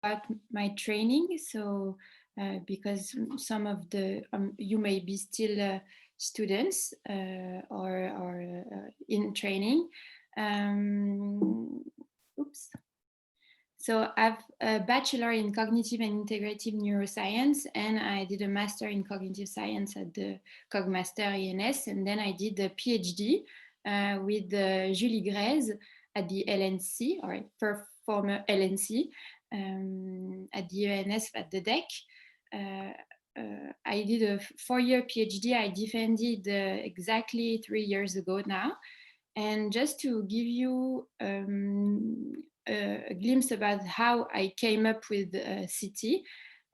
about my training. So because some of the you may be still students or in training. Oops. So I have a bachelor in cognitive and integrative neuroscience, and I did a master in cognitive science at the Cogmaster ENS, and then I did a PhD with Julie Grèze at the LNC, or former LNC, at the ENS at the DEC. I did a 4-year PhD. I defended exactly 3 years ago now. And just to give you a glimpse about how I came up with CT,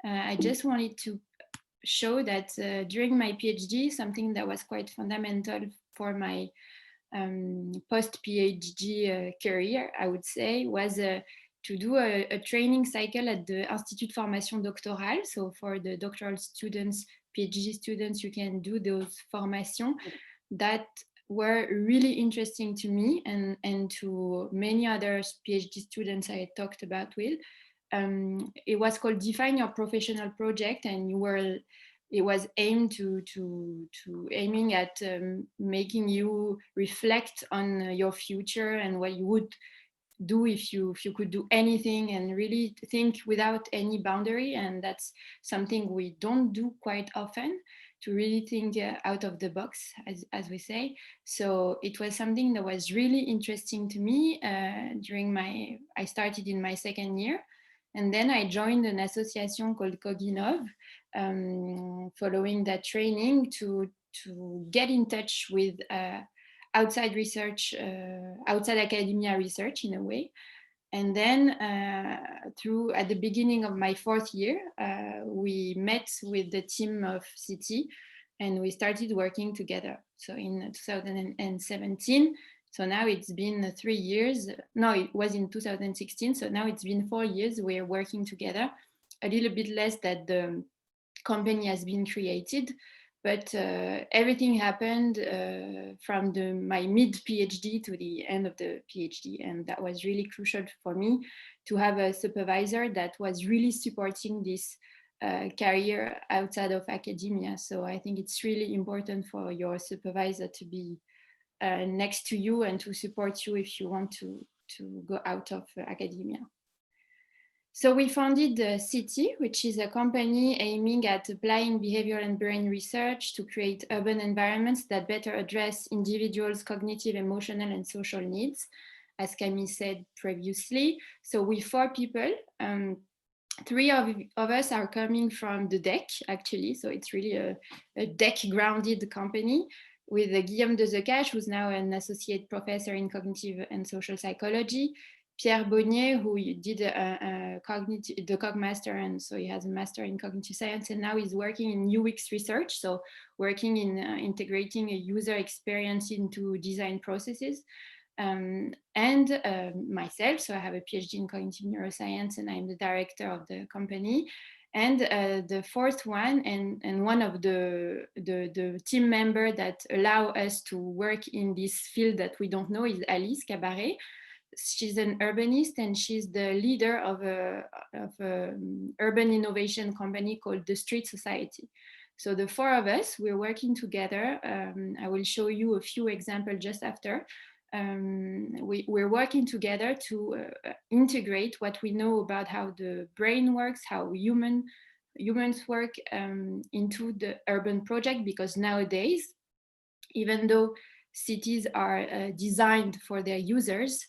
I just wanted to show that during my PhD, something that was quite fundamental for my post-PhD career, I would say, was to do a training cycle at the Institut de Formation Doctorale. So for the doctoral students, PhD students, you can do those formations that were really interesting to me and to many other PhD students I talked about with. It was called Define Your Professional Project, and it was aimed aiming at making you reflect on your future and what you would do if you could do anything, and really think without any boundary. And that's something we don't do quite often, to really think out of the box, as we say. So it was something that was really interesting to me I started in my 2nd year. And then I joined an association called Coginov, following that training, to get in touch with outside research, outside academia research in a way. And then at the beginning of my 4th year, we met with the team of CT and we started working together. So in 2017, so now it's been 3 years. No, it was in 2016. So now it's been 4 years we're working together, a little bit less that the company has been created. But everything happened from my mid-PhD to the end of the PhD. And that was really crucial for me to have a supervisor that was really supporting this career outside of academia. So I think it's really important for your supervisor to be next to you and to support you if you want to go out of academia. So we founded CT, which is a company aiming at applying behavioral and brain research to create urban environments that better address individuals' cognitive, emotional, and social needs, as Camille said previously. So with 4 people, 3 of us are coming from the DEC, actually. So it's really a DEC-grounded company, with Guillaume de Zecache, who's now an associate professor in cognitive and social psychology, Pierre Bonnier, who did the Cogmaster, and so he has a master in cognitive science, and now he's working in UX research, so working in integrating a user experience into design processes. And myself, so I have a PhD in cognitive neuroscience, and I'm the director of the company. And the 4th one, and one of the team members that allow us to work in this field that we don't know, is Alice Cabaret. She's an urbanist, and she's the leader of an urban innovation company called the Street Society. So the 4 of us, we're working together. I will show you a few examples just after. We're working together to integrate what we know about how the brain works, how humans work into the urban project, because nowadays, even though cities are designed for their users,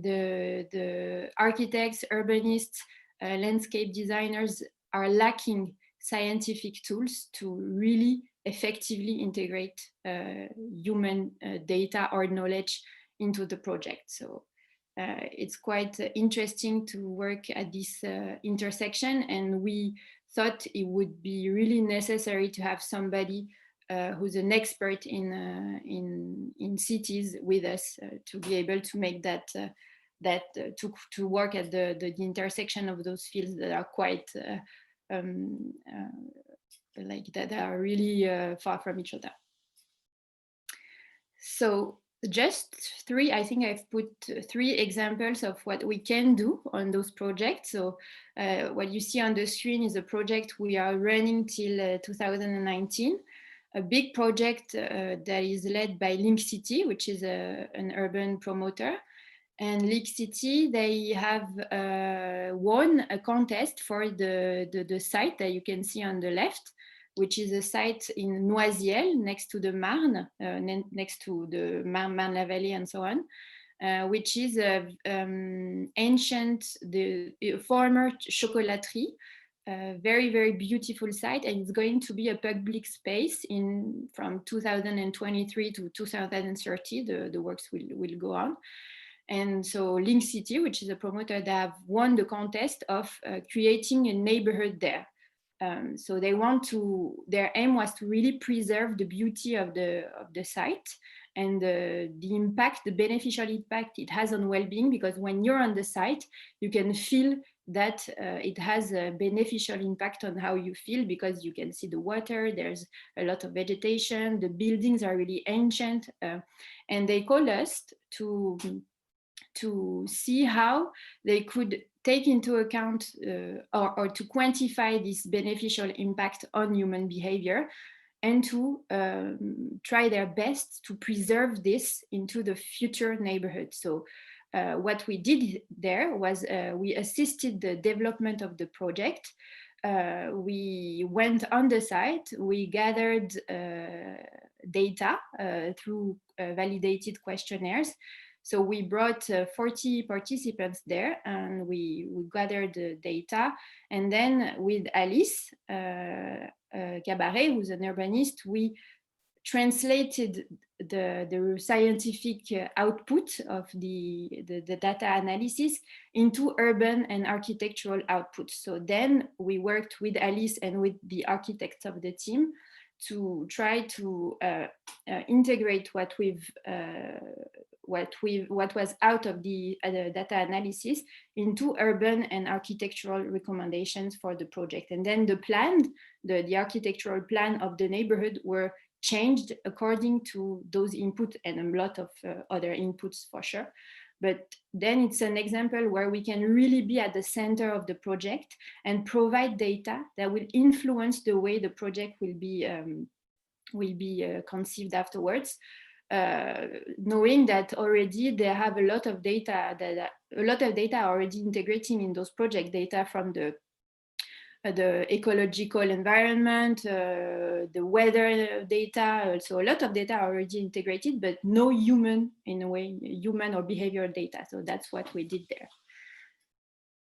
the architects, urbanists, landscape designers are lacking scientific tools to really effectively integrate human data or knowledge into the project. So it's quite interesting to work at this intersection, and we thought it would be really necessary to have somebody who's an expert in cities with us to be able to make that to work at the intersection of those fields that are quite like that are really far from each other. So Just three, I think I've put three examples of what we can do on those projects. So what you see on the screen is a project we are running till 2019, a big project that is led by Link City, which is an urban promoter. And Link City, they have won a contest for the site that you can see on the left, which is a site in Noisiel, next to the Marne, next to the Marne-la-Vallée and so on, which is ancient, the former chocolaterie, very, very beautiful site, and it's going to be a public space from 2023 to 2030. The works will go on. And so Link City, which is a promoter that have won the contest of creating a neighborhood there. So their aim was to really preserve the beauty of the site and the impact, the beneficial impact it has on well-being, because when you're on the site, you can feel that it has a beneficial impact on how you feel, because you can see the water, there's a lot of vegetation, the buildings are really ancient, and they called us to see how they could take into account or to quantify this beneficial impact on human behavior, and to try their best to preserve this into the future neighborhood. So what we did there was we assisted the development of the project. We went on the site, we gathered data through validated questionnaires. So we brought 40 participants there, and we gathered the data. And then with Alice Cabaret, who's an urbanist, we translated the scientific output of the data analysis into urban and architectural outputs. So then we worked with Alice and with the architects of the team to try to integrate what was out of the data analysis into urban and architectural recommendations for the project. And then the architectural plan of the neighborhood were changed according to those inputs, and a lot of other inputs for sure. But then it's an example where we can really be at the center of the project and provide data that will influence the way the project will be conceived afterwards. Knowing that already they have a lot of data already integrating in those project data from the ecological environment, the weather data. So a lot of data are already integrated, but no human or behavioral data. So that's what we did there.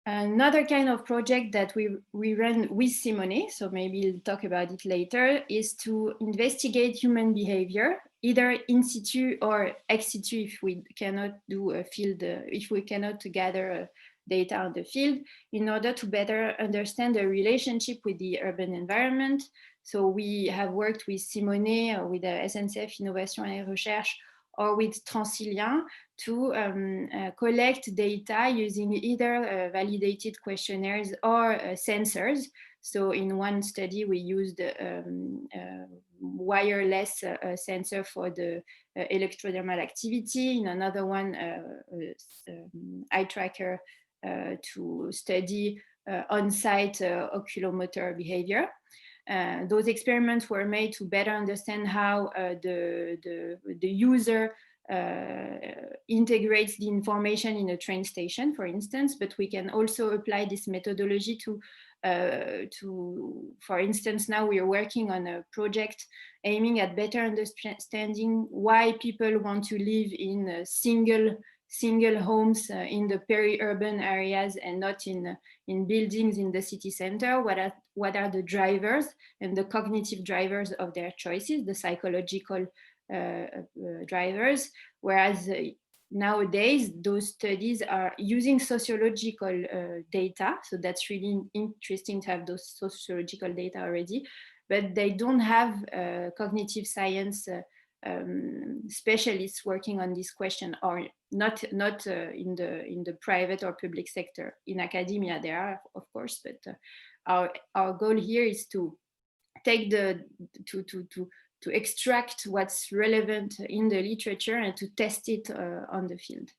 Another kind of project that we run with Simone, so maybe we'll talk about it later, is to investigate human behavior, either in situ or ex situ, if we cannot do a field, if we cannot gather data on the field, in order to better understand the relationship with the urban environment. So we have worked with Simone, with the SNCF Innovation et Recherche, or with Transilien to collect data using either validated questionnaires or sensors. So in one study, we used wireless sensor for the electrodermal activity. In another one, eye tracker to study on-site oculomotor behavior. Those experiments were made to better understand how the user integrates the information in a train station, for instance, but we can also apply this methodology to, for instance, now we are working on a project aiming at better understanding why people want to live in single homes in the peri-urban areas and not in buildings in the city center. What are the drivers and the cognitive drivers of their choices, the psychological drivers, whereas nowadays those studies are using sociological data. So that's really interesting to have those sociological data already, but they don't have cognitive science specialists working on this question, or not in the private or public sector. In academia there are, of course, but our goal here is to take to extract what's relevant in the literature and to test it on the field.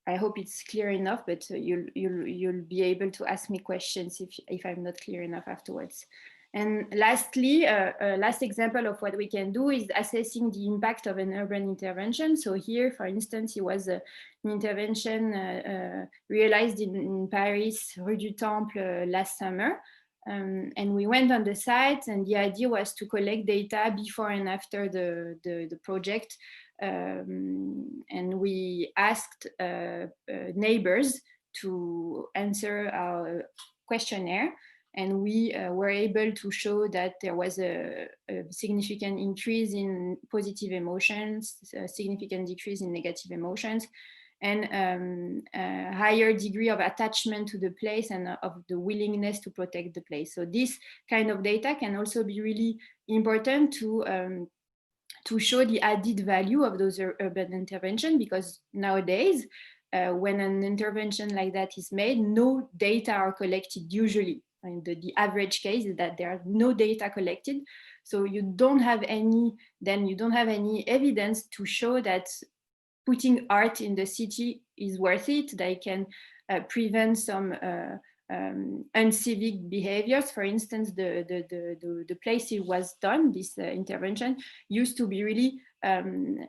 I hope it's clear enough, but you'll be able to ask me questions if I'm not clear enough afterwards. And lastly, last example of what we can do is assessing the impact of an urban intervention. So here, for instance, it was an intervention realized in Paris, Rue du Temple last summer. And we went on the site, and the idea was to collect data before and after the project. And we asked neighbors to answer our questionnaire. And we were able to show that there was a significant increase in positive emotions, a significant decrease in negative emotions, and a higher degree of attachment to the place and of the willingness to protect the place. So this kind of data can also be really important to show the added value of those urban intervention, because nowadays, when an intervention like that is made, no data are collected usually. And the average case is that there are no data collected. So you don't have any evidence to show that putting art in the city is worth it. They can prevent some uncivic behaviors. For instance, the place it was done, this intervention, used to be really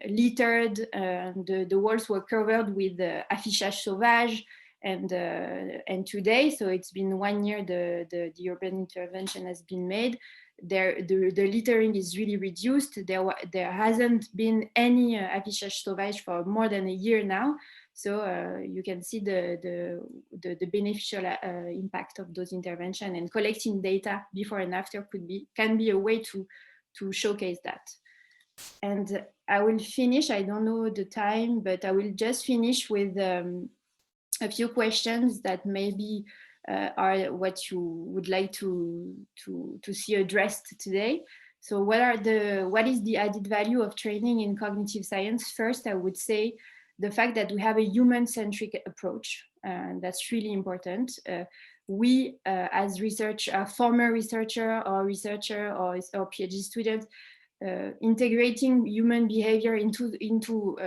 littered. The walls were covered with affichage sauvage. And today, so it's been 1 year the urban intervention has been made, the littering is really reduced. There hasn't been any affichage sauvage for more than a year now. So you can see the beneficial impact of those interventions, and collecting data before and after can be a way to showcase that. And I will finish, I don't know the time, but I will just finish with a few questions that maybe are what you would like to see addressed today. So what is the added value of training in cognitive science? First, I would say the fact that we have a human-centric approach, and that's really important. We, as former researcher or PhD students, integrating human behavior into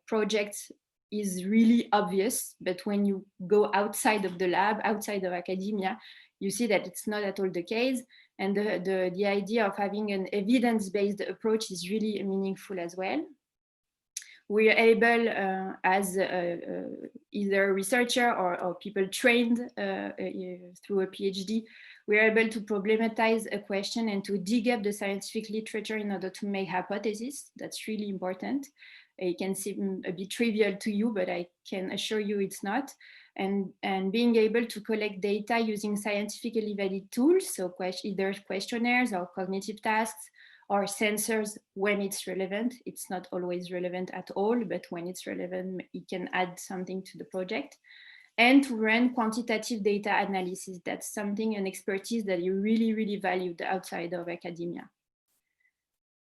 projects is really obvious, but when you go outside of the lab, outside of academia, you see that it's not at all the case. And the idea of having an evidence-based approach is really meaningful as well. We are able, as either a researcher or people trained through a PhD, we are able to problematize a question and to dig up the scientific literature in order to make hypotheses. That's really important. It can seem a bit trivial to you, but I can assure you it's not. And being able to collect data using scientifically valid tools, so either questionnaires or cognitive tasks or sensors when it's relevant. It's not always relevant at all, but when it's relevant, it can add something to the project. And to run quantitative data analysis. That's an expertise that you really, really valued outside of academia.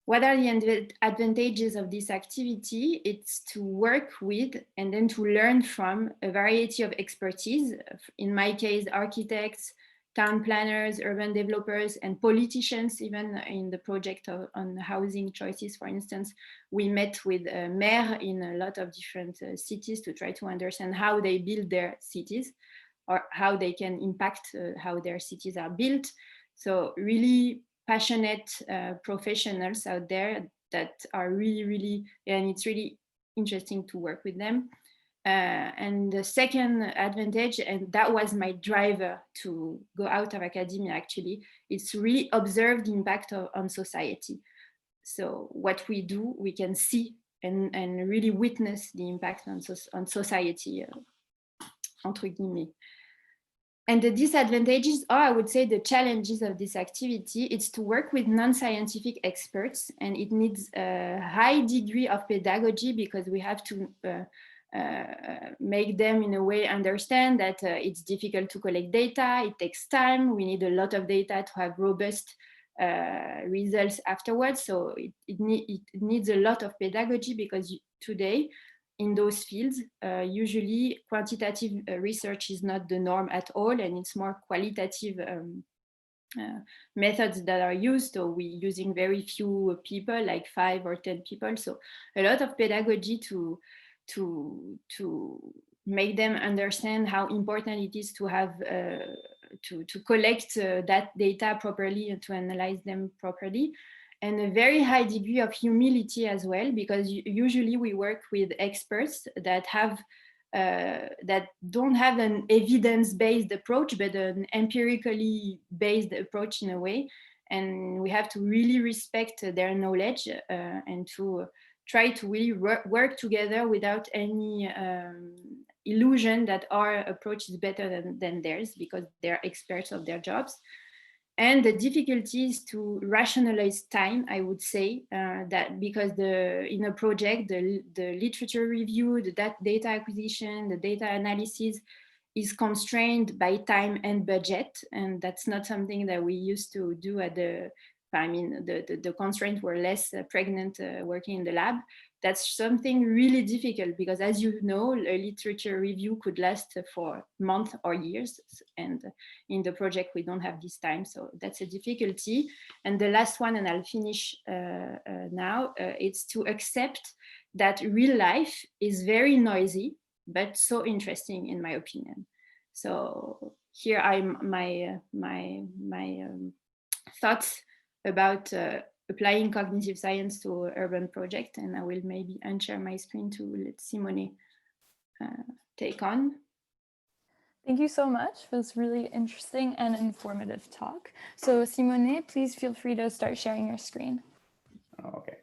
What are the advantages of this activity? It's to work with and then to learn from a variety of expertise. In my case, architects, town planners, urban developers, and politicians. Even in the project on housing choices, for instance, we met with mayors in a lot of different cities to try to understand how they build their cities or how they can impact how their cities are built. So really passionate professionals out there that are really, really, and it's really interesting to work with them. And the second advantage, and that was my driver to go out of academia actually, is to really observe the impact on society. So what we do, we can see and really witness the impact on society, entre guillemets. And the disadvantages, or I would say the challenges of this activity, it's to work with non-scientific experts, and it needs a high degree of pedagogy because we have to make them in a way understand that it's difficult to collect data, it takes time, we need a lot of data to have robust results afterwards. So it needs a lot of pedagogy because today, in those fields, usually quantitative research is not the norm at all, and it's more qualitative methods that are used. So we're using very few people, like 5 or 10 people. So a lot of pedagogy to make them understand how important it is to have to collect that data properly and to analyze them properly, and a very high degree of humility as well, because usually we work with experts that have that don't have an evidence-based approach, but an empirically based approach in a way. And we have to really respect their knowledge and to try to really work together without any illusion that our approach is better than theirs, because they're experts of their jobs. And the difficulty is to rationalize time, I would say, that because in a project, the literature review, the data acquisition, the data analysis is constrained by time and budget. And that's not something that we used to do at the constraints were less pregnant working in the lab. That's something really difficult, because as you know, a literature review could last for months or years. And in the project, we don't have this time. So that's a difficulty. And the last one, and I'll finish now, it's to accept that real life is very noisy, but so interesting, in my opinion. So here I'm my thoughts about applying cognitive science to urban project, and I will maybe unshare my screen to let Simone take on. Thank you so much for this really interesting and informative talk. So Simone, please feel free to start sharing your screen. Okay.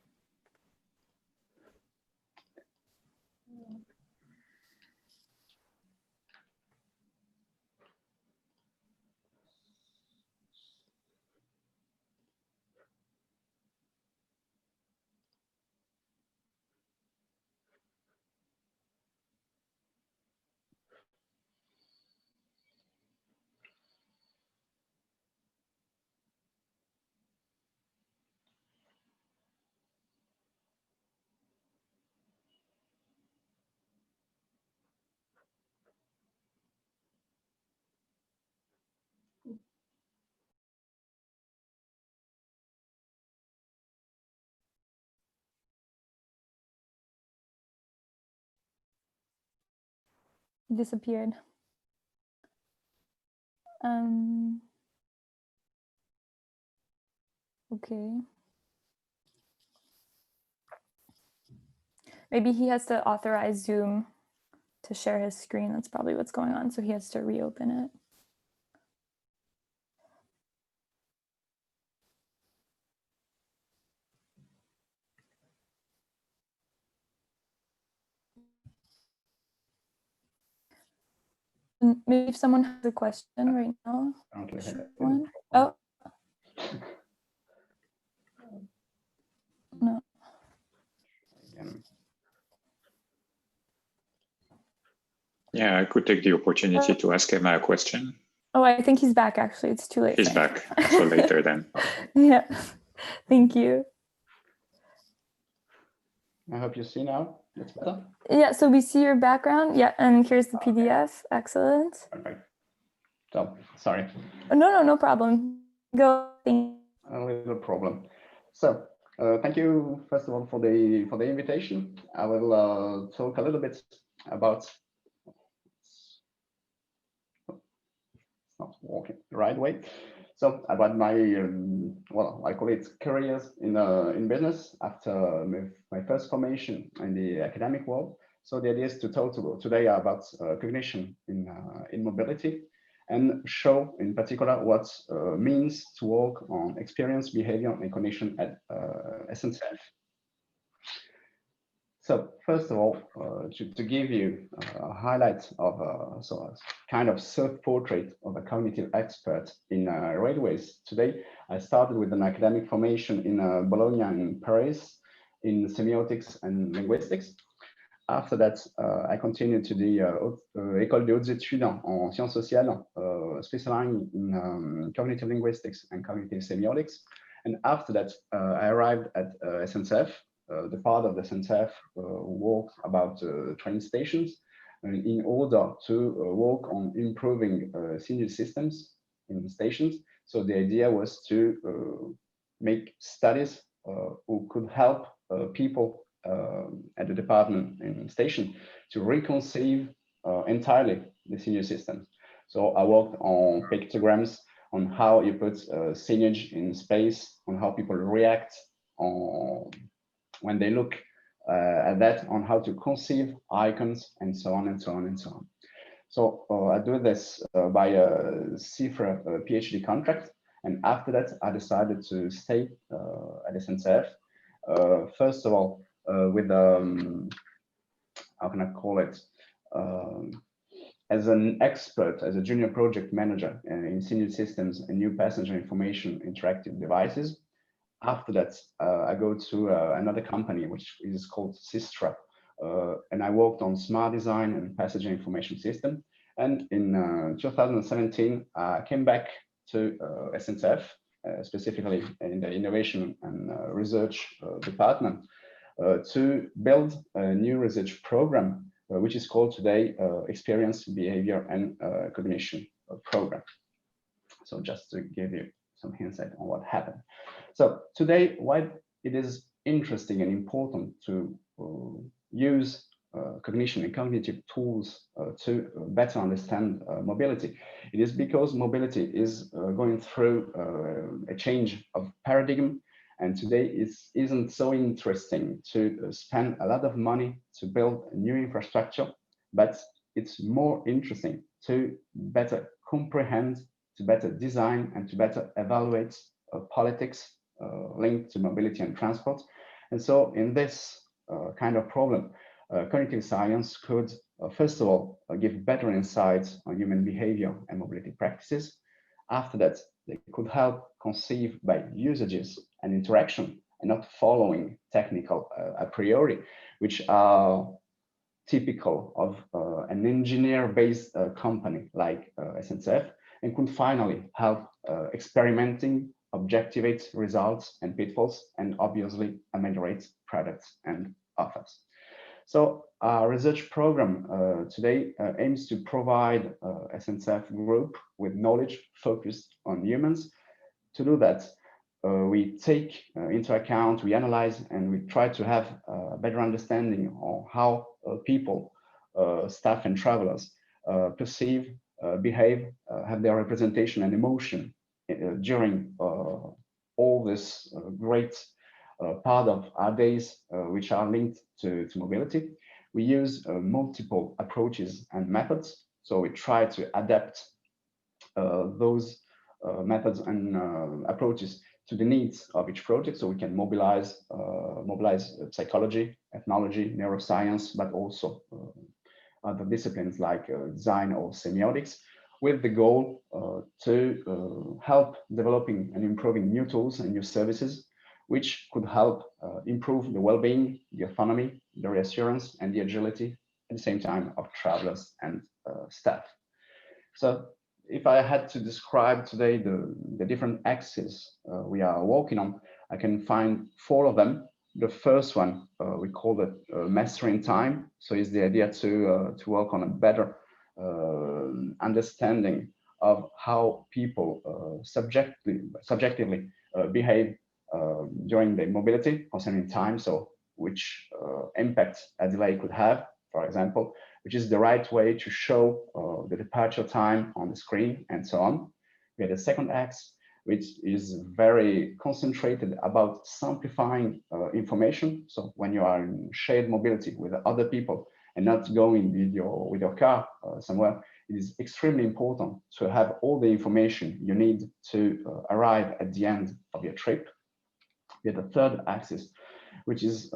Disappeared. Okay. Maybe he has to authorize Zoom to share his screen. That's probably what's going on. So he has to reopen it. Maybe if someone has a question right now. One. Oh. No. Yeah, I could take the opportunity to ask him a question. Oh, I think he's back, actually. It's too late. He's back, so later then. Yeah, thank you. I hope you see now. That's better. Yeah, so we see your background. Yeah, and here's the PDF. Excellent. Perfect. So, sorry. No problem. Go. A little problem. So, thank you first of all for the invitation. I will talk a little bit about. It's not working the right way. So about my well, I call it careers in business after my first formation in the academic world. So the idea is to talk today about cognition in mobility, and show in particular what means to work on experience, behavior, and cognition at SNCF. So first of all, to give you a highlight of so a kind of self-portrait of a cognitive expert in railways. Today, I started with an academic formation in Bologna and Paris in semiotics and linguistics. After that, I continued to the École des Hautes Études en Sciences Sociales, specializing in cognitive linguistics and cognitive semiotics. And after that, I arrived at SNCF, the part of the SNCF works about train stations, in order to work on improving signal systems in stations. So the idea was to make studies who could help people at the department and station to reconceive entirely the senior system. So I worked on pictograms, on how you put signage in space, on how people react when they look at that, on how to conceive icons, and so on and so on and so on. So I do this by a CIFRA PhD contract. And after that, I decided to stay at SNCF. First of all, with, how can I call it? As an expert, as a junior project manager in senior systems and new passenger information interactive devices. After that, I go to another company, which is called Sistra. And I worked on smart design and passenger information system. And in 2017, I came back to SNCF, specifically in the innovation and research department, to build a new research program, which is called today Experience, Behavior and Cognition Program. So just to give you some insight on what happened. So today, why it is interesting and important to use cognition and cognitive tools to better understand mobility. It is because mobility is going through a change of paradigm, and today it isn't so interesting to spend a lot of money to build a new infrastructure, but it's more interesting to better comprehend, to better design, and to better evaluate politics linked to mobility and transport. And so in this kind of problem, cognitive science could, first of all, give better insights on human behavior and mobility practices. After that, they could help conceive by usages and interaction and not following technical a priori, which are typical of an engineer-based company like SNCF, and could finally help experimenting, objectivate results and pitfalls, and obviously ameliorate products and offers. So our research program today aims to provide SNCF group with knowledge focused on humans. To do that, we take into account, we analyze, and we try to have a better understanding of how people, staff and travelers perceive, behave, have their representation and emotion during all this great part of our days, which are linked to mobility. We use multiple approaches and methods. So we try to adapt those methods and approaches to the needs of each project, so we can mobilize psychology, ethnology, neuroscience, but also other disciplines like design or semiotics, with the goal to help developing and improving new tools and new services, which could help improve the well-being, the autonomy, the reassurance, and the agility at the same time of travelers and staff. So if I had to describe today the different axes we are working on, I can find 4 of them. The first one, we call it mastering time. So it's the idea to work on a better understanding of how people subjectively behave during the mobility concerning time. So which impact a delay could have, for example, which is the right way to show the departure time on the screen, and so on. We have the second axe, which is very concentrated about simplifying information. So when you are in shared mobility with other people and not going with your car somewhere, it is extremely important to have all the information you need to arrive at the end of your trip. We have the third axis, which is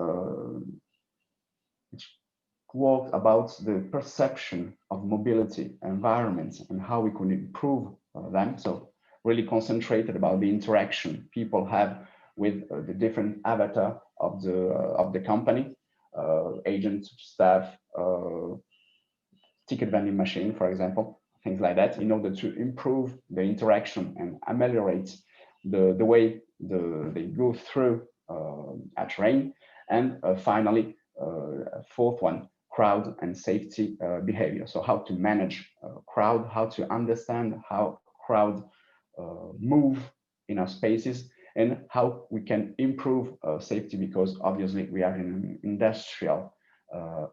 work about the perception of mobility environments and how we can improve them. So really concentrated about the interaction people have with the different avatar of the company, agent, staff, ticket vending machine, for example, things like that, in order to improve the interaction and ameliorate the way they go through a train. And finally, a fourth one, crowd and safety behavior. So how to manage crowd, how to understand how crowd move in our spaces, and how we can improve safety, because obviously we are in an industrial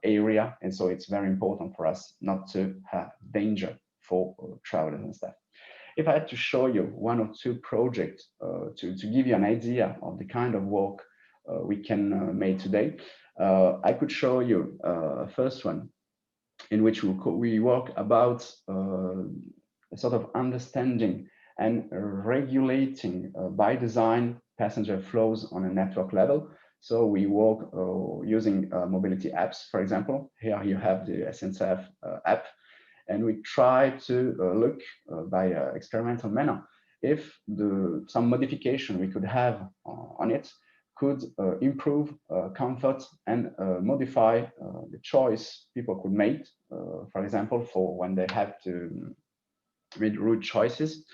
area, and so it's very important for us not to have danger for travelers and staff. If I had to show you one or two projects to give you an idea of the kind of work we can make today, I could show you a first one in which we work about a sort of understanding and regulating by design passenger flows on a network level. So we work using mobility apps, for example. Here you have the SNCF app, and we try to look by experimental manner if some modification we could have on it could improve comfort and modify the choice people could make, for example, for when they have to make route choices.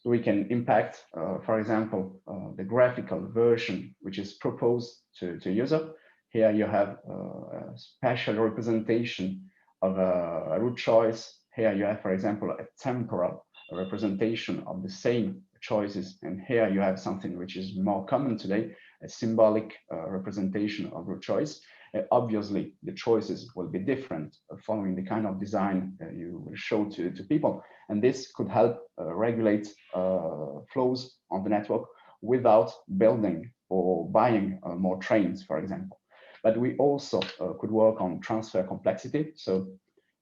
So we can impact, for example, the graphical version which is proposed to user. Here you have a spatial representation of a route choice. Here you have, for example, a temporal representation of the same choices. And here you have something which is more common today, a symbolic representation of route choice. Obviously, the choices will be different following the kind of design you will show to people. And this could help regulate flows on the network without building or buying more trains, for example. But we also could work on transfer complexity. So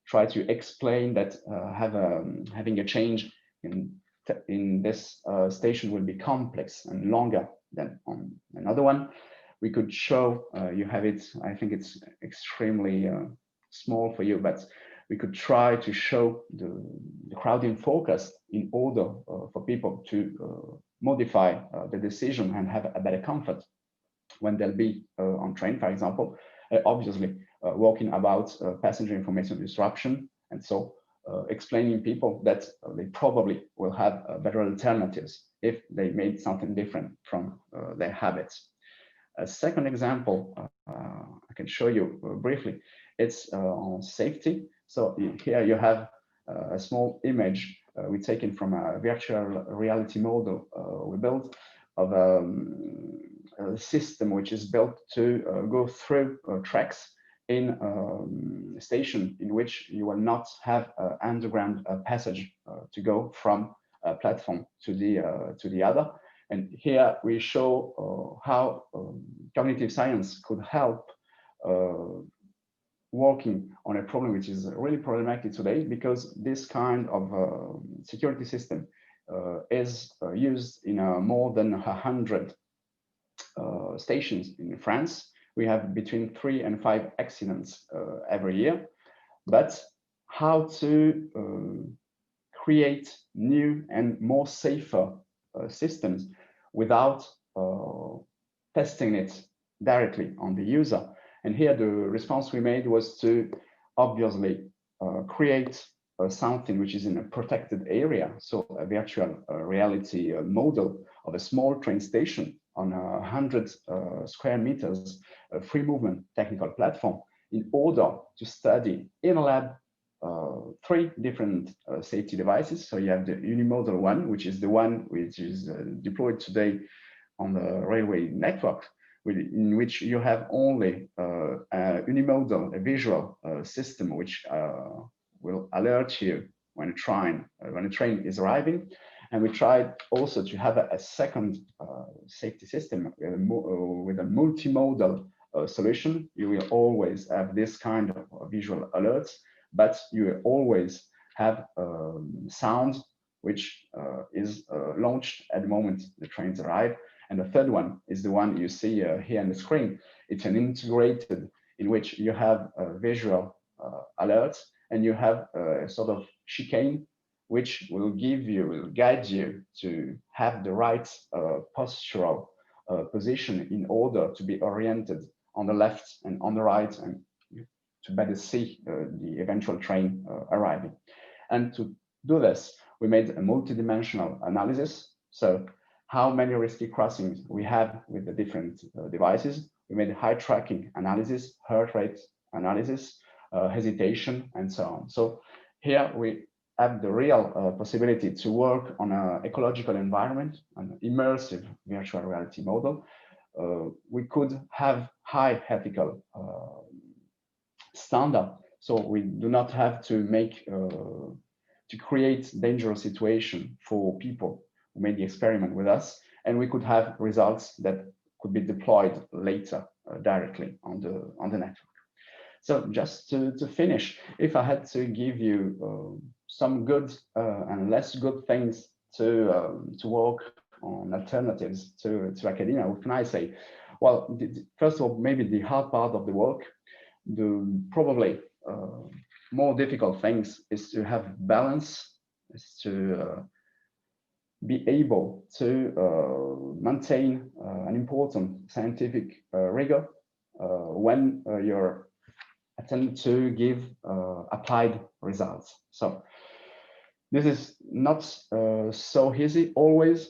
try to explain that having a change in this station will be complex and longer than on another one. We could show, you have it, I think it's extremely small for you, but we could try to show the crowding forecast in order for people to modify the decision and have a better comfort when they'll be on train, for example. Obviously, working about passenger information disruption, and so explaining people that they probably will have better alternatives if they made something different from their habits. A second example I can show you briefly. It's on safety. So here you have a small image we taken from a virtual reality model we built of a system which is built to go through tracks in a station in which you will not have underground passage to go from a platform to the other. And here we show how cognitive science could help working on a problem which is really problematic today, because this kind of security system is used in more than 100 stations in France. We have between 3 and 5 accidents every year. But how to create new and more safer systems without testing it directly on the user. And here the response we made was to obviously create something which is in a protected area, so a virtual reality model of a small train station on 100 square meters free movement technical platform, in order to study in a lab 3 different safety devices. So you have the unimodal one, which is the one which is deployed today on the railway network, in which you have only a unimodal, a visual system, which will alert you when a train is arriving. And we tried also to have a second safety system with a multimodal solution. You will always have this kind of visual alerts, but you will always have sound, which is launched at the moment the trains arrive. And the third one is the one you see here on the screen. It's an integrated in which you have visual alerts, and you have a sort of chicane, which will guide you to have the right postural position in order to be oriented on the left and on the right, and to better see the eventual train arriving. And to do this, we made a multidimensional analysis. So how many risky crossings we have with the different devices. We made a high tracking analysis, heart rate analysis, hesitation, and so on. So here we have the real possibility to work on an ecological environment, an immersive virtual reality model, we could have high ethical standard. So we do not have to make to create dangerous situation for people who made the experiment with us, and we could have results that could be deployed later directly on the network. So just to finish, if I had to give you some good and less good things to work on alternatives to academia, what can I say? Well, first of all, maybe the hard part of the work, the probably more difficult things is to have balance, is to be able to maintain an important scientific rigor when you're attempting to give applied results. So this is not so easy always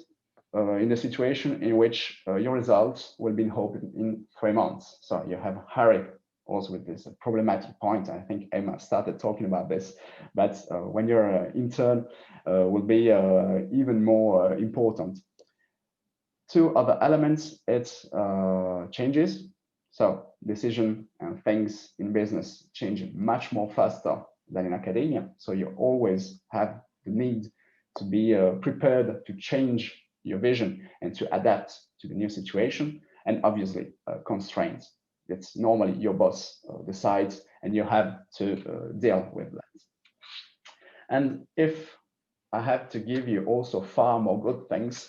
in the situation in which your results will be hoped in 3 months. So you have hurry also with this problematic point. I think Emma started talking about this, but when you're an intern will be even more important. 2 other elements, it's changes. So decision and things in business change much more faster than in academia. So you always have the need to be prepared to change your vision and to adapt to the new situation, and obviously constraints. It's normally your boss decides and you have to deal with that. And if I have to give you also far more good things,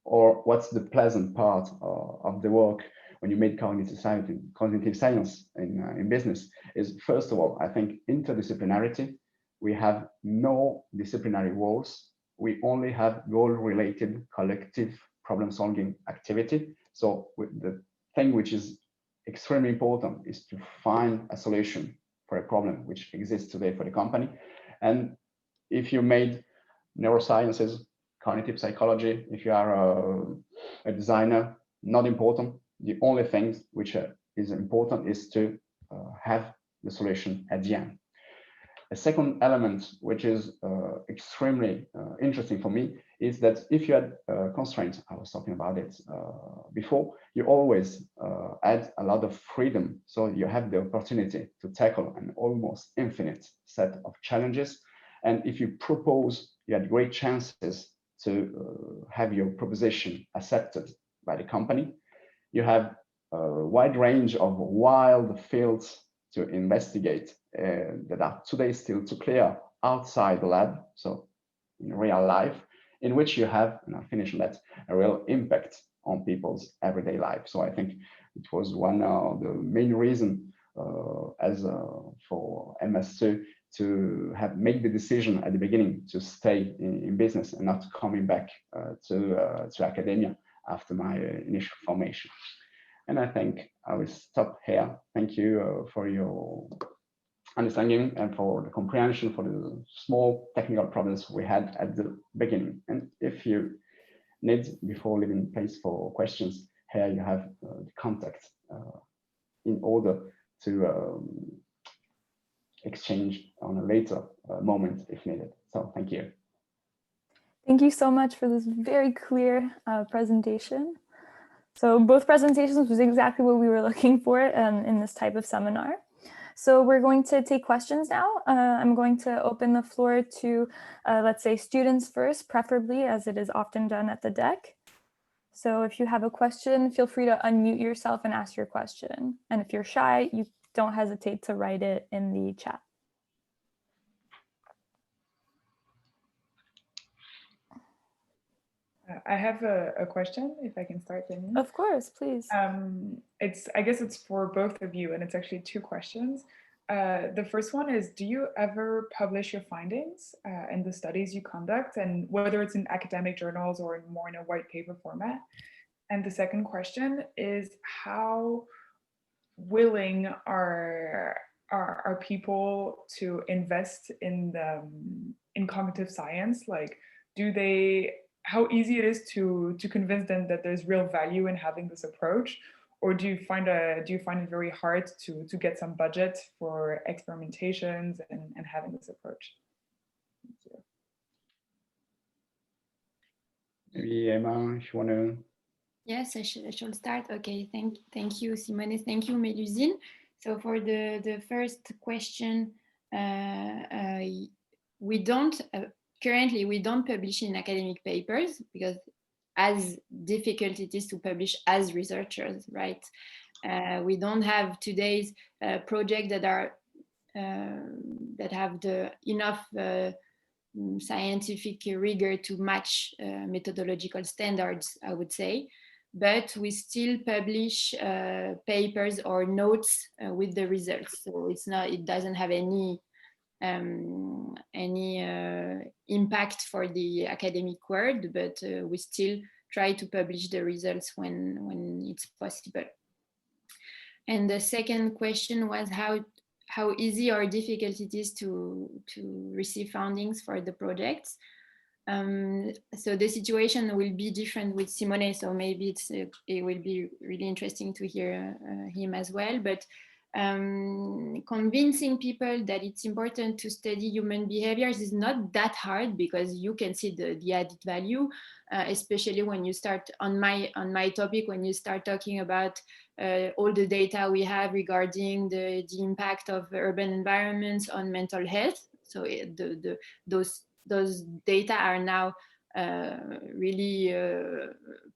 or what's the pleasant part of the work when you make cognitive science in business, is first of all, I think interdisciplinarity. We have no disciplinary walls. We only have goal-related collective problem-solving activity. So the thing which is extremely important is to find a solution for a problem which exists today for the company. And if you made neurosciences, cognitive psychology, if you are a designer, not important. The only thing which is important is to have the solution at the end. A second element, which is extremely interesting for me, is that if you had constraints, I was talking about it before, you always add a lot of freedom. So you have the opportunity to tackle an almost infinite set of challenges. And if you propose, you had great chances to have your proposition accepted by the company. You have a wide range of wild fields to investigate that are today still to clear outside the lab, so in real life, in which you have, and I'll finish on that, a real impact on people's everyday life. So I think it was one of the main reasons for MS2 to have made the decision at the beginning to stay in business and not coming back to academia after my initial formation. And I think I will stop here. Thank you for your understanding and for the comprehension for the small technical problems we had at the beginning. And if you need, before leaving place for questions, here you have the contact in order to exchange on a later moment if needed. So thank you. Thank you so much for this very clear presentation. So both presentations was exactly what we were looking for in this type of seminar. So we're going to take questions now. I'm going to open the floor to, let's say, students first, preferably, as it is often done at the DEC. So if you have a question, feel free to unmute yourself and ask your question. And if you're shy, you don't hesitate to write it in the chat. I have a question, if I can start, Jamie. Of course, please. I guess it's for both of you, and it's actually 2 questions. The first one is, do you ever publish your findings in the studies you conduct, and whether it's in academic journals or more in a white paper format? And the second question is, how willing are people to invest in cognitive science? Like, how easy it is to convince them that there's real value in having this approach, or do you find it very hard to get some budget for experimentations and having this approach? Thank you. Emma, if you want to. Yes, I should start. Okay, thank you, Simone. Thank you, Mélusine. So for the first question, we don't currently we don't publish in academic papers because as difficult it is to publish as researchers, right? We don't have today's projects that are that have the enough scientific rigor to match methodological standards, I would say. But we still publish papers or notes with the results. So it doesn't have any impact for the academic world, but we still try to publish the results when it's possible. And the second question was how easy or difficult it is to receive fundings for the projects. So the situation will be different with Simone, so maybe it will be really interesting to hear him as well. But convincing people that it's important to study human behaviors is not that hard because you can see the added value, especially when you start on my topic, when you start talking about all the data we have regarding the impact of urban environments on mental health. So those data are now really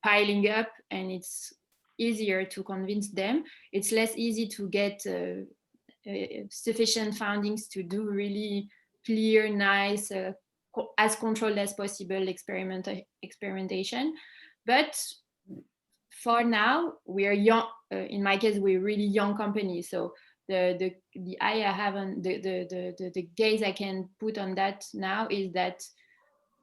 piling up, and it's easier to convince them. It's less easy to get sufficient fundings to do really clear, nice, as controlled as possible experimentation. But for now, we are young. In my case, we're really young company. So the eye I have on the gaze I can put on that now is that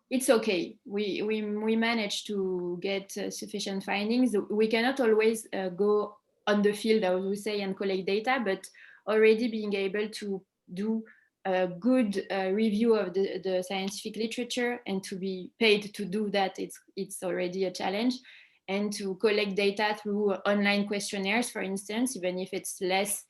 it's okay. We managed to get sufficient findings. We cannot always go on the field, I would say, and collect data, but already being able to do a good review of the scientific literature and to be paid to do that, it's already a challenge. And to collect data through online questionnaires, for instance, even if it's less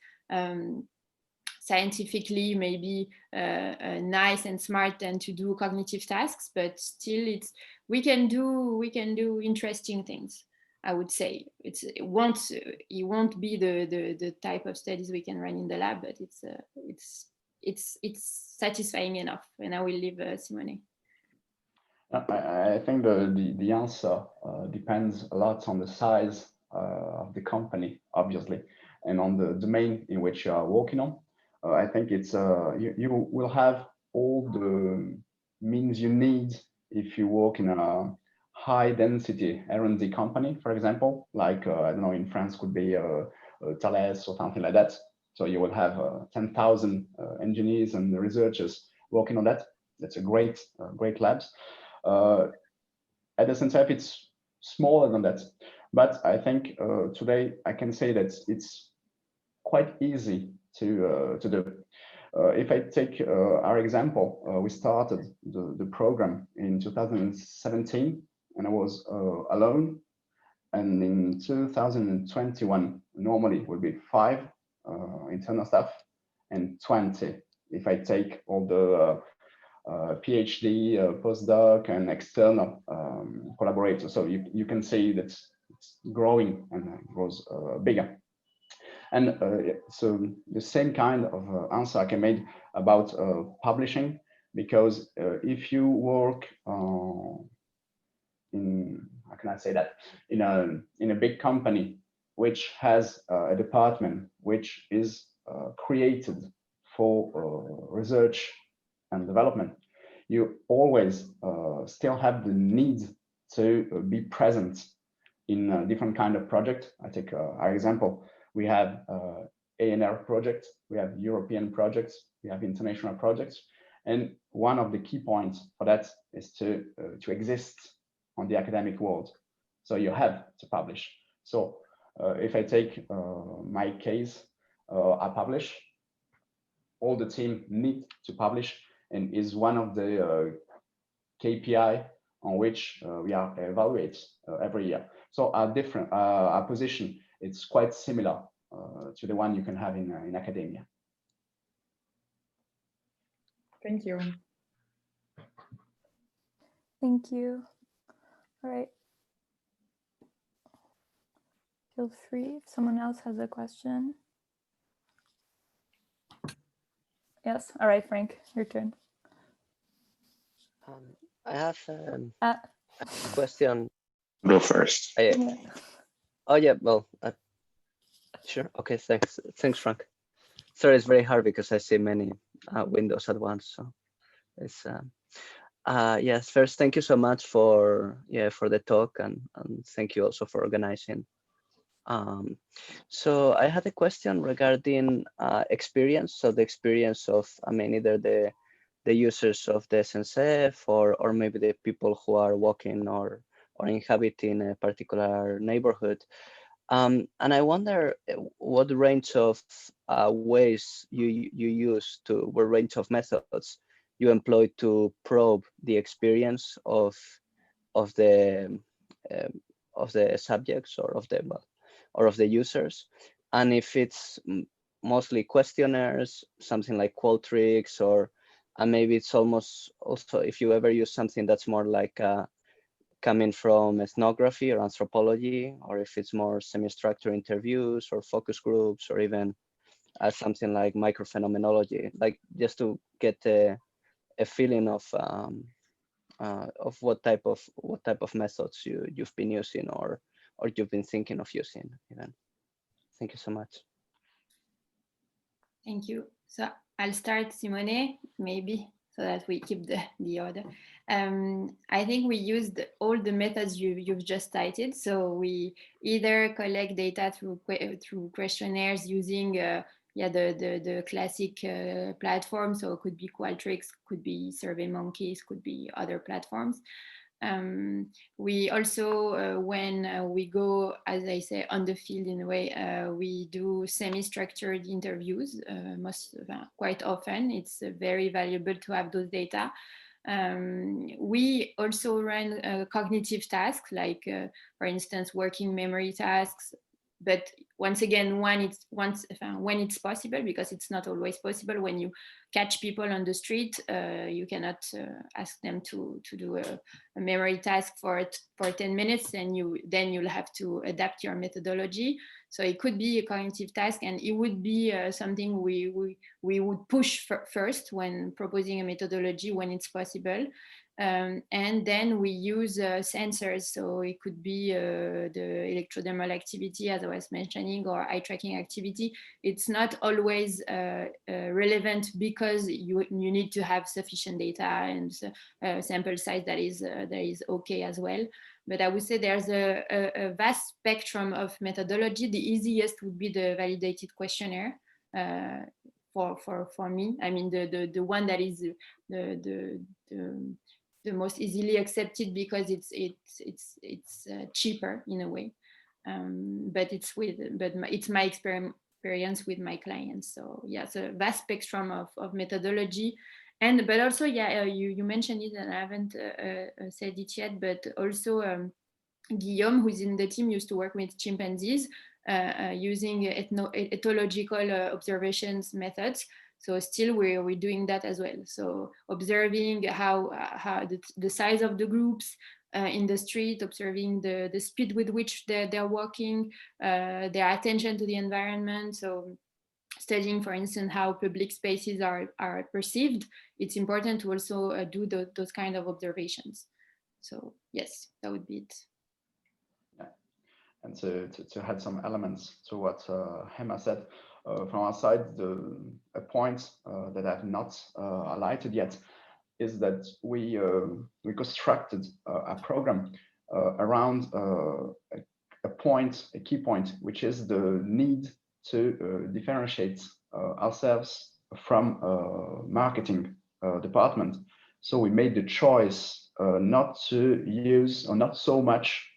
scientifically maybe nice and smart than to do cognitive tasks, but still we can do interesting things, I would say. It won't be the type of studies we can run in the lab, but it's satisfying enough. And I will leave Simone. I think the answer depends a lot on the size of the company, obviously, and on the domain in which you are working on. I think it's you will have all the means you need if you work in a high density R&D company, for example, like I don't know, in France could be Thales or something like that. So you will have 10,000 engineers and researchers working on that. That's a great labs. At the SNCF, it's smaller than that, but I think today I can say that it's quite easy to do. If I take our example, we started the program in 2017, and I was alone. And in 2021, normally it would be 5 internal staff and 20 if I take all the PhD, postdoc, and external collaborators. So you can see that it's growing and grows bigger. And so the same kind of answer I can make about publishing, because if you work in, how can I say that, in a big company which has a department which is created for research and development, you always still have the need to be present in different kind of project. I take our example. We have ANR projects, we have European projects, we have international projects, and one of the key points for that is to exist on the academic world. So you have to publish. So if I take my case, I publish. All the team need to publish, and is one of the KPI on which we are evaluated every year. So our position, it's quite similar to the one you can have in academia. Thank you. Thank you. All right. Feel free if someone else has a question. Yes, all right, Frank, your turn. I have a question. Go first. Oh yeah, well, sure. Okay, thanks, Frank. Sorry, it's very hard because I see many windows at once. So it's yes. First, thank you so much for the talk, and thank you also for organizing. So I had a question regarding experience. So the experience of, I mean, either the users of the SNCF or maybe the people who are walking or inhabiting a particular neighborhood. And I wonder what range of ways you use what range of methods you employ to probe the experience of the subjects or of the users, and if it's mostly questionnaires, something like Qualtrics, and maybe it's almost also if you ever use something that's more like coming from ethnography or anthropology, or if it's more semi-structured interviews or focus groups, or even something like microphenomenology, like just to get a feeling of what type of methods you've been using or you've been thinking of using even. Thank you so much. Thank you. So I'll start, Simone, maybe, so that we keep the order. I think we used all the methods you've just cited. So we either collect data through questionnaires using the classic platform. So it could be Qualtrics, could be SurveyMonkeys, could be other platforms. We also, when we go, as I say, on the field in a way, we do semi-structured interviews quite often. It's very valuable to have those data. We also run cognitive tasks, like, for instance, working memory tasks. But once again, when it's possible, because it's not always possible. When you catch people on the street, you cannot ask them to do a memory task for 10 minutes, and then you'll have to adapt your methodology. So it could be a cognitive task, and it would be something we would push first when proposing a methodology when it's possible. And then we use sensors, so it could be the electrodermal activity, as I was mentioning, or eye tracking activity. It's not always relevant because you need to have sufficient data and sample size that is okay as well. But I would say there's a vast spectrum of methodology. The easiest would be the validated questionnaire. For me, I mean the one that is the most easily accepted because it's cheaper in a way, but it's my experience with my clients. So yeah, it's a vast spectrum of methodology, but also you mentioned it and I haven't said it yet, but also Guillaume, who's in the team, used to work with chimpanzees using ethological observations methods. So still we're doing that as well. So observing how the size of the groups in the street, observing the speed with which they're walking, their attention to the environment. So studying, for instance, how public spaces are perceived. It's important to also do those kind of observations. So yes, that would be it. Yeah. And to add some elements to what Hema said, from our side, a point that I've not highlighted yet is that we constructed a program around a key point, which is the need to differentiate ourselves from marketing department. So we made the choice not to use, or not so much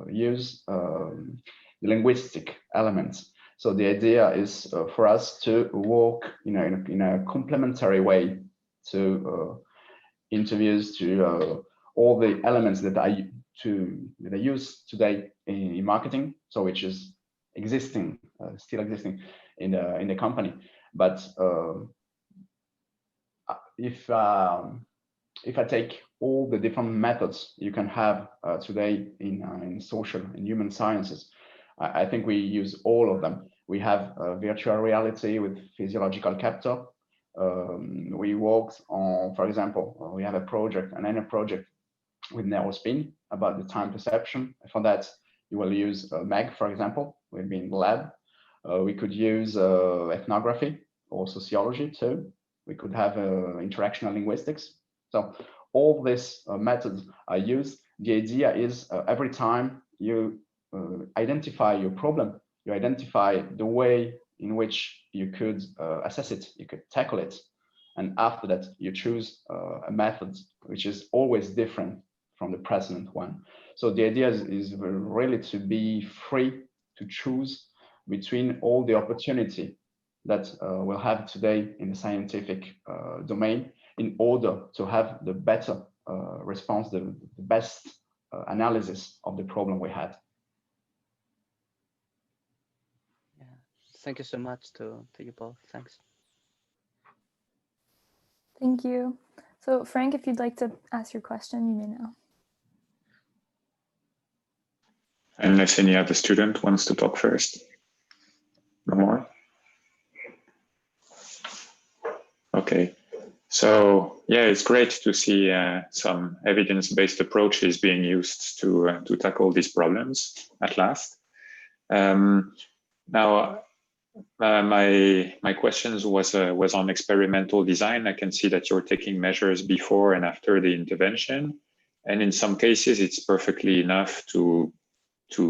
use the linguistic elements. So the idea is for us to work in a complementary way to interviews, to all the elements that I use today in marketing. So which is existing, still existing in the company. But if I take all the different methods you can have today in social and human sciences, I think we use all of them. We have virtual reality with physiological capture. We worked on, for example, we have a project, an NL project with neurospin about the time perception. For that, you will use MEG, for example, will be in the lab. We could use ethnography or sociology too. We could have interactional linguistics. So all these methods are used. The idea is every time you identify your problem, you identify the way in which you could assess it, you could tackle it. And after that, you choose a method which is always different from the precedent one. So the idea is really to be free to choose between all the opportunity that we'll have today in the scientific domain in order to have the better response, the best analysis of the problem we had. Yeah. Thank you so much to you both. Thanks. Thank you. So Frank, if you'd like to ask your question, you may now. Unless any other student wants to talk first. No more? Okay. So yeah, it's great to see some evidence-based approaches being used to tackle these problems at last. Now, my questions was on experimental design. I can see that you're taking measures before and after the intervention, and in some cases it's perfectly enough to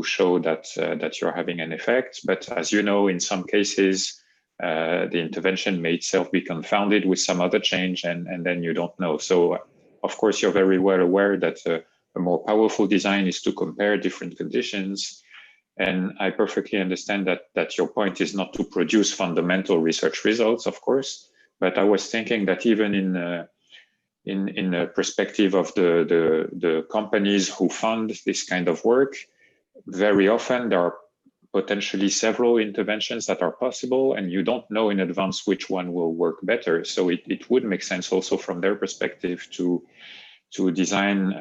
show that that you're having an effect. But as you know, in some cases, the intervention may itself be confounded with some other change, and then you don't know. So, of course, you're very well aware that a more powerful design is to compare different conditions. And I perfectly understand that your point is not to produce fundamental research results, of course. But I was thinking that even in the perspective of the companies who fund this kind of work, very often there are potentially several interventions that are possible, and you don't know in advance which one will work better. So it would make sense also from their perspective to design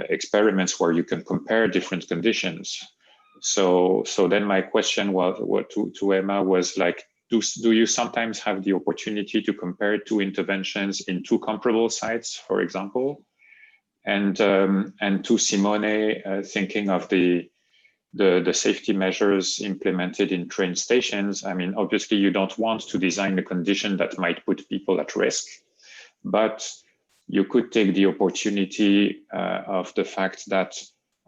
experiments where you can compare different conditions. So then my question was to Emma was like, do you sometimes have the opportunity to compare two interventions in two comparable sites, for example? And to Simone, thinking of the safety measures implemented in train stations, I mean, obviously you don't want to design a condition that might put people at risk, but you could take the opportunity of the fact that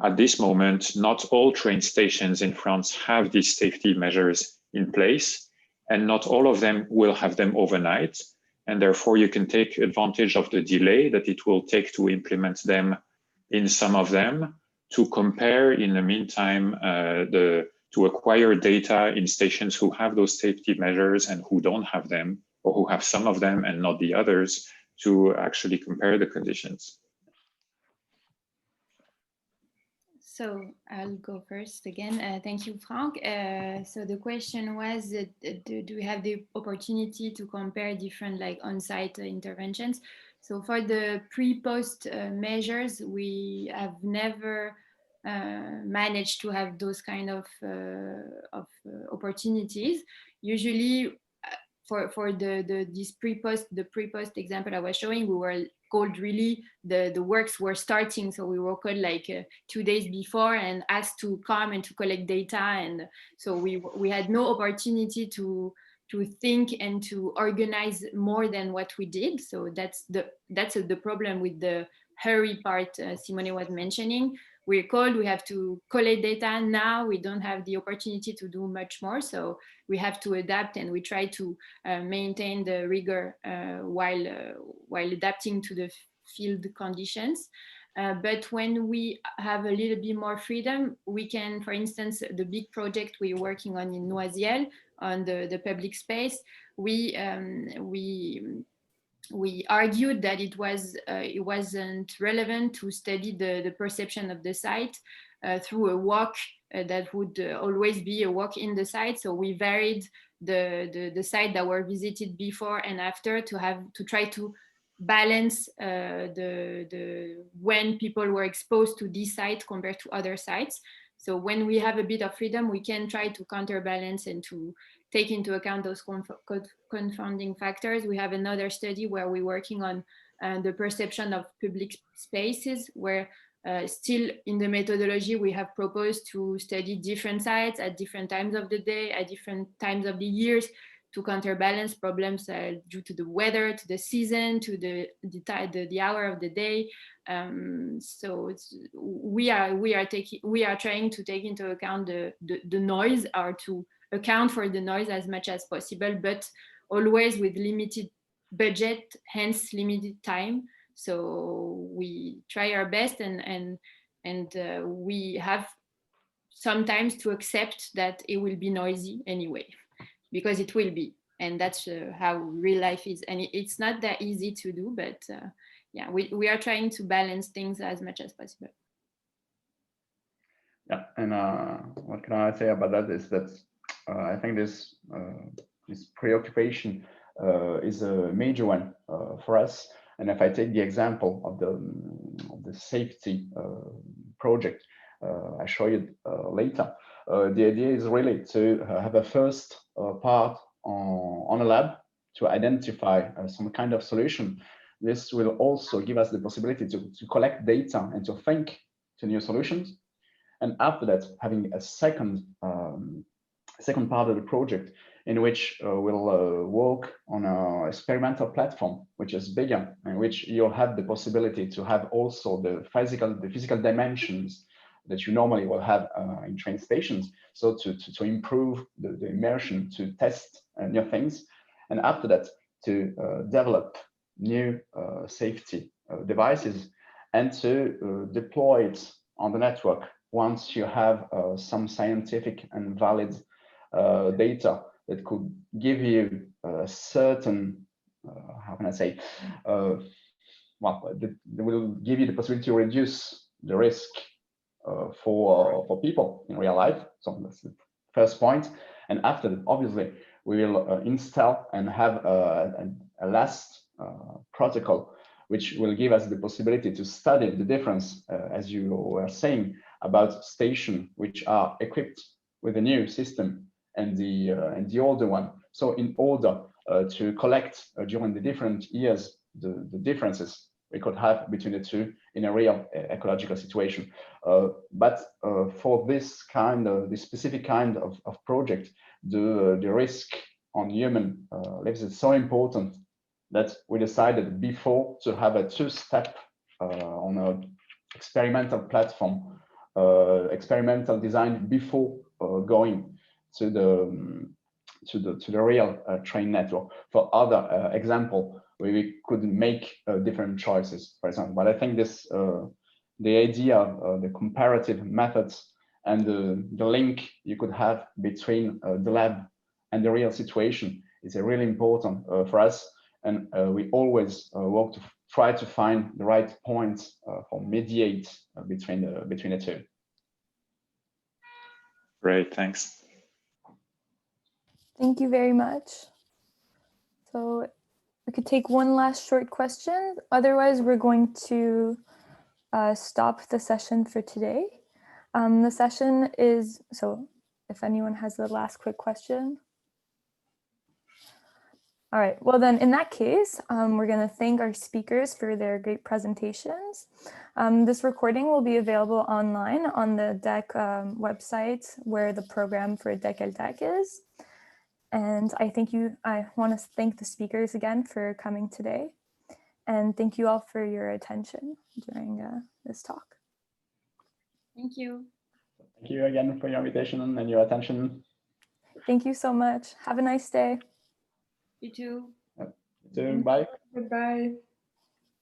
at this moment, not all train stations in France have these safety measures in place, and not all of them will have them overnight. And therefore you can take advantage of the delay that it will take to implement them in some of them, to compare in the meantime, to acquire data in stations who have those safety measures and who don't have them, or who have some of them and not the others, to actually compare the conditions. So I'll go first again. Thank you, Frank. So the question was, do we have the opportunity to compare different like on-site interventions? So for the pre-post measures, we have never managed to have those kind of opportunities. Usually, for this pre-post example I was showing, we were called really, the works were starting, so we were called like 2 days before and asked to come and to collect data, and so we had no opportunity to think and to organize more than what we did. So that's the problem with the hurry part Simone was mentioning. We're called, we have to collect data now, we don't have the opportunity to do much more, so we have to adapt, and we try to maintain the rigor while adapting to the field conditions. But when we have a little bit more freedom, we can, for instance, the big project we're working on in Noisiel on the public space, we argued that it wasn't relevant to study the perception of the site through a walk that would always be a walk in the site. So we varied the site that were visited before and after to try to balance when people were exposed to this site compared to other sites. So when we have a bit of freedom, we can try to counterbalance and to take into account those confounding factors. We have another study where we're working on the perception of public spaces, where still in the methodology, we have proposed to study different sites at different times of the day, at different times of the years, to counterbalance problems due to the weather, to the season, to the hour of the day. So we are trying to take into account the noise, or to account for the noise as much as possible, but always with limited budget, hence limited time. So we try our best, and we have sometimes to accept that it will be noisy anyway, because it will be, and that's how real life is. And it's not that easy to do, but yeah, we are trying to balance things as much as possible. Yeah, and what can I say about that is that I think this preoccupation is a major one for us. And if I take the example of the safety project I show you later, the idea is really to have a first part on a lab to identify some kind of solution. This will also give us the possibility to collect data and to think to new solutions. And after that, having a second part of the project in which we'll work on an experimental platform, which is bigger, in which you'll have the possibility to have also the physical dimensions that you normally will have in train stations. So to improve the immersion, to test new things. And after that, to develop new safety devices and to deploy it on the network once you have some scientific and valid data that could give you a certain, how can I say, that will give you the possibility to reduce the risk for people in real life. So that's the first point. And after that, obviously, we will install and have a last protocol, which will give us the possibility to study the difference, as you were saying, about stations which are equipped with a new system and the older one. So in order to collect during the different years the differences we could have between the two in a real ecological situation. But for this specific kind of project, the risk on human lives is so important that we decided before to have a two-step on an experimental platform, experimental design before going to the real train network. For other example, we could make different choices, for example. But I think this the idea, the comparative methods, and the link you could have between the lab and the real situation is really important for us. And we always work to try to find the right points for mediate between the two. Great, thanks. Thank you very much. So we could take one last short question. Otherwise, we're going to stop the session for today. The session is, so if anyone has the last quick question. All right, well then in that case, we're gonna thank our speakers for their great presentations. This recording will be available online on the DEC website where the program for DEC AltAC is. And I want to thank the speakers again for coming today. And thank you all for your attention during this talk. Thank you. Thank you again for your invitation and your attention. Thank you so much. Have a nice day. You too. You too. Bye. Goodbye.